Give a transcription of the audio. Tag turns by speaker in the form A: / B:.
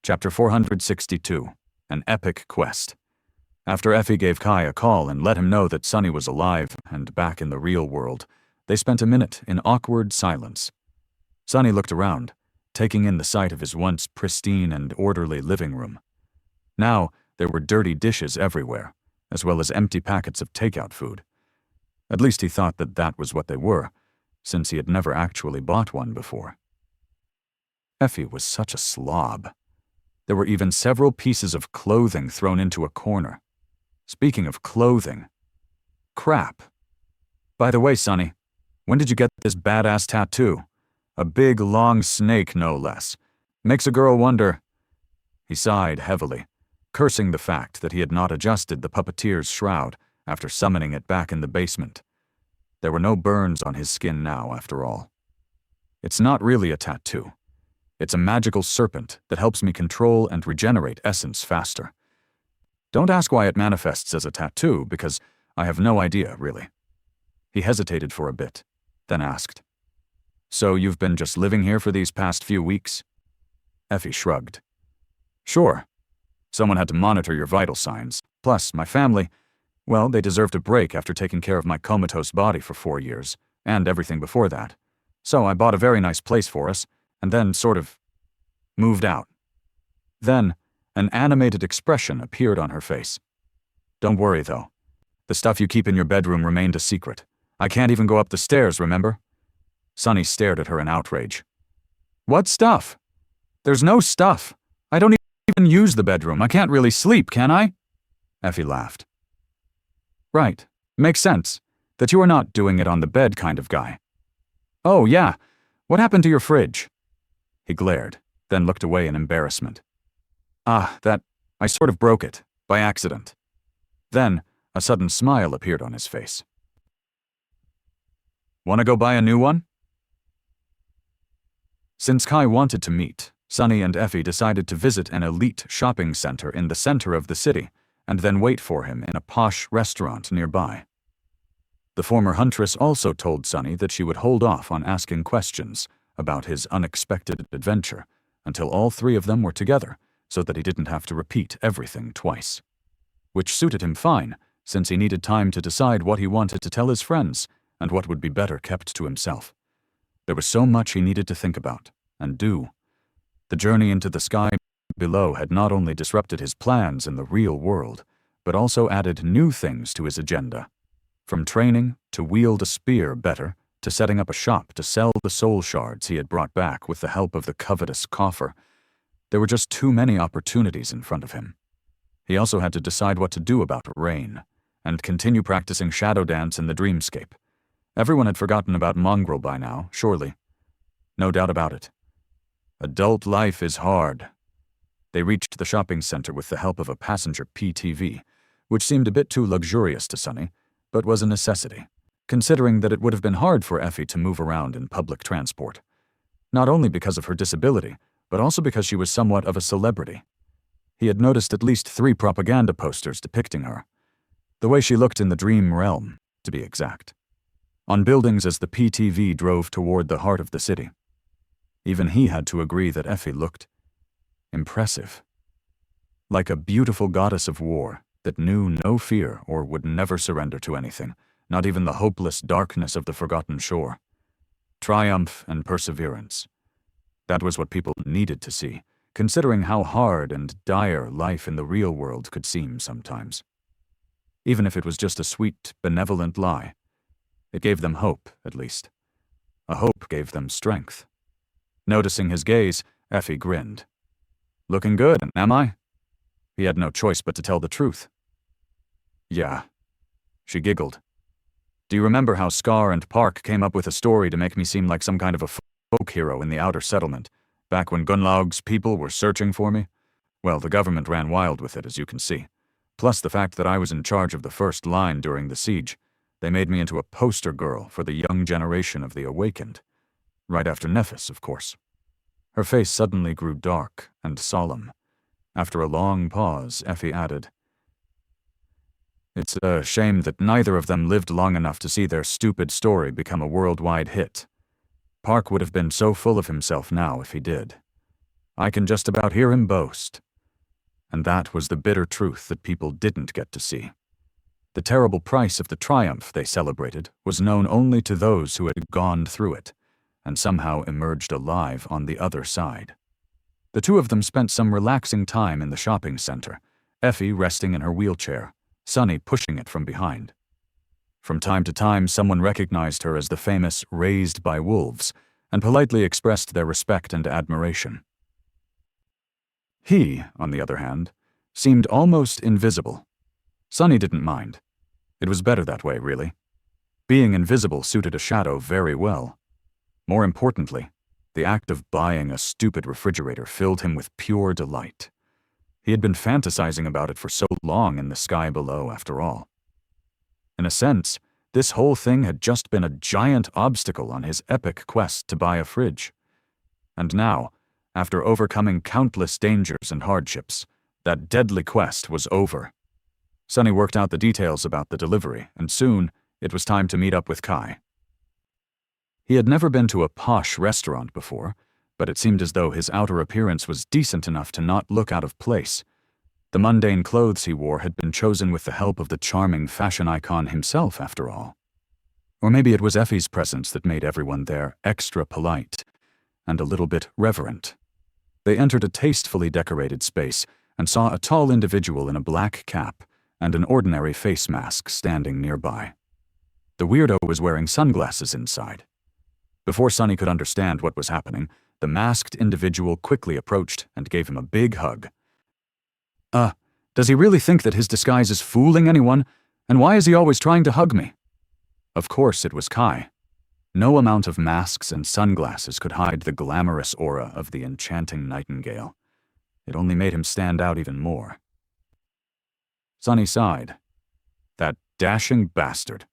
A: Chapter 462, An Epic Quest. After Effie gave Kai a call and let him know that Sonny was alive and back in the real world, they spent a minute in awkward silence. Sonny looked around, taking in the sight of his once pristine and orderly living room. Now, there were dirty dishes everywhere, as well as empty packets of takeout food. At least he thought that that was what they were, since he had never actually bought one before. Effie was such a slob. There were even several pieces of clothing thrown into a corner. Speaking of clothing, crap. By the way, Sonny, when did you get this badass tattoo? A big, long snake, no less. Makes a girl wonder. He sighed heavily, cursing the fact that he had not adjusted the puppeteer's shroud after summoning it back in the basement. There were no burns on his skin now, after all. It's not really a tattoo. It's a magical serpent that helps me control and regenerate essence faster. Don't ask why it manifests as a tattoo, because I have no idea, really. He hesitated for a bit, then asked, "So you've been just living here for these past few weeks?" Effie shrugged. "Sure. Someone had to monitor your vital signs. Plus, my family, well, they deserved a break after taking care of my comatose body for 4 years, and everything before that. So I bought a very nice place for us, and then sort of moved out." Then, an animated expression appeared on her face. "Don't worry, though. The stuff you keep in your bedroom remained a secret. I can't even go up the stairs, remember?" Sonny stared at her in outrage. "What stuff? There's no stuff. I don't even use the bedroom. I can't really sleep, can I?" Effie laughed. "Right. Makes sense. That you are not doing it on the bed kind of guy. Oh, yeah. What happened to your fridge?" He glared, then looked away in embarrassment. I sort of broke it, by accident." Then, a sudden smile appeared on his face. "Want to go buy a new one?" Since Kai wanted to meet, Sonny and Effie decided to visit an elite shopping center in the center of the city, and then wait for him in a posh restaurant nearby. The former huntress also told Sonny that she would hold off on asking questions about his unexpected adventure until all three of them were together, so that he didn't have to repeat everything twice. Which suited him fine, since he needed time to decide what he wanted to tell his friends and what would be better kept to himself. There was so much he needed to think about and do. The journey into the sky below had not only disrupted his plans in the real world, but also added new things to his agenda. From training to wield a spear better, to setting up a shop to sell the soul shards he had brought back with the help of the covetous coffer. There were just too many opportunities in front of him. He also had to decide what to do about Rain, and continue practicing shadow dance in the dreamscape. Everyone had forgotten about Mongrel by now, surely. No doubt about it. Adult life is hard. They reached the shopping center with the help of a passenger PTV, which seemed a bit too luxurious to Sonny, but was a necessity, considering that it would have been hard for Effie to move around in public transport. Not only because of her disability, but also because she was somewhat of a celebrity. He had noticed at least 3 propaganda posters depicting her. The way she looked in the dream realm, to be exact. On buildings as the PTV drove toward the heart of the city. Even he had to agree that Effie looked impressive. Like a beautiful goddess of war that knew no fear or would never surrender to anything, not even the hopeless darkness of the forgotten shore. Triumph and perseverance. That was what people needed to see, considering how hard and dire life in the real world could seem sometimes. Even if it was just a sweet, benevolent lie, it gave them hope, at least. A hope gave them strength. Noticing his gaze, Effie grinned. "Looking good, am I?" He had no choice but to tell the truth. "Yeah." She giggled. "Do you remember how Scar and Park came up with a story to make me seem like some kind of a folk hero in the outer settlement, back when Gunlaug's people were searching for me? Well, the government ran wild with it, as you can see. Plus the fact that I was in charge of the first line during the siege. They made me into a poster girl for the young generation of the Awakened. Right after Nephis, of course." Her face suddenly grew dark and solemn. After a long pause, Effie added, "It's a shame that neither of them lived long enough to see their stupid story become a worldwide hit. Park would have been so full of himself now if he did. I can just about hear him boast. And that was the bitter truth that people didn't get to see. The terrible price of the triumph they celebrated was known only to those who had gone through it, and somehow emerged alive on the other side. The two of them spent some relaxing time in the shopping center, Effie resting in her wheelchair, Sunny pushing it from behind. From time to time, someone recognized her as the famous Raised by Wolves and politely expressed their respect and admiration. He, on the other hand, seemed almost invisible. Sunny didn't mind. It was better that way, really. Being invisible suited a shadow very well. More importantly, the act of buying a stupid refrigerator filled him with pure delight. He had been fantasizing about it for so long in the sky below, after all. In a sense, this whole thing had just been a giant obstacle on his epic quest to buy a fridge. And now, after overcoming countless dangers and hardships, that deadly quest was over. Sunny worked out the details about the delivery, and soon it was time to meet up with Kai. He had never been to a posh restaurant before, but it seemed as though his outer appearance was decent enough to not look out of place. The mundane clothes he wore had been chosen with the help of the charming fashion icon himself, after all. Or maybe it was Effie's presence that made everyone there extra polite and a little bit reverent. They entered a tastefully decorated space and saw a tall individual in a black cap and an ordinary face mask standing nearby. The weirdo was wearing sunglasses inside. Before Sunny could understand what was happening, the masked individual quickly approached and gave him a big hug. Does he really think that his disguise is fooling anyone? And why is he always trying to hug me? Of course it was Kai. No amount of masks and sunglasses could hide the glamorous aura of the enchanting nightingale. It only made him stand out even more. Sunny sighed. That dashing bastard.